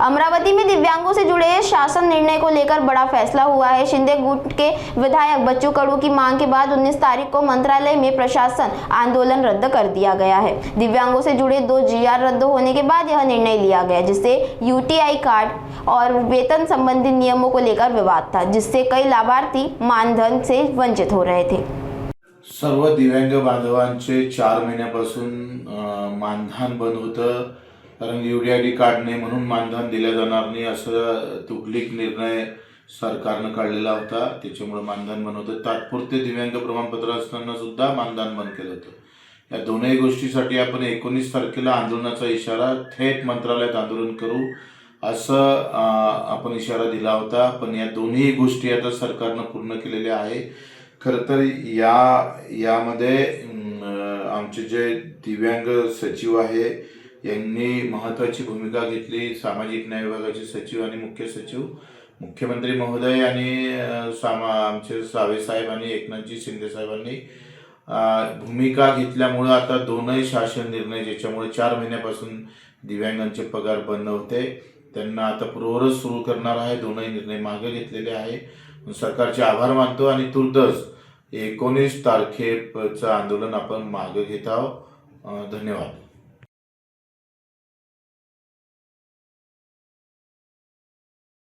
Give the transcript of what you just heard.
अमरावती में दिव्यांगों से जुड़े शासन निर्णय को लेकर बड़ा फैसला हुआ है। शिंदे गुट के विधायक बच्चू कडू की मांग के बाद 19 तारीख को मंत्रालय में प्रशासन आंदोलन रद्द कर दिया गया है। दिव्यांगों से जुड़े 2 GR रद्द होने के बाद यह निर्णय लिया गया, जिससे UTI कार्ड और वेतन संबंधी नियमों को लेकर विवाद था, जिससे कई लाभार्थी मानधन से वंचित हो रहे थे। सर्व दिव्यांग बांधवांचे 4 महिन्यापासून मानधन बंद होतं, कारण UTI कार्ड नाही म्हणून मानधन दिलं जाणार नाही असं तुकलीक निर्णय सरकारनं काढलेला होता। त्याच्यामुळे मानधन बंद होतं। तात्पुरते दिव्यांग प्रमाणपत्र असताना सुद्धा मानधन बंद केलं होतं। या दोन्ही गोष्टीसाठी आपण 19 तारखेला आंदोलनाचा इशारा थेट मंत्रालयात आंदोलन करू असं आपण इशारा दिला होता, पण या दोन्ही गोष्टी आता सरकारनं पूर्ण केलेल्या आहे। खरं तर यामध्ये आमचे जे दिव्यांग सचिव आहे यांनी महत्त्वाची भूमिका घेतली। सामाजिक न्याय विभागाचे सचिव आणि मुख्य सचिव, मुख्यमंत्री महोदय आणि आमचे सावे साहेब आणि एकनाथजी शिंदे साहेबांनी भूमिका घेतल्यामुळे आता दोनही शासन निर्णय, ज्याच्यामुळे 4 महिन्यापासून दिव्यांगांचे पगार बंद होते, त्यांना आता पूर्ववत सुरू करणार आहे। दोनही निर्णय मागे घेतलेले आहे। सरकारचे आभार मानतो आणि तुर्तच 19 तारखेचं आंदोलन आपण मागे घेत आहोत। धन्यवाद।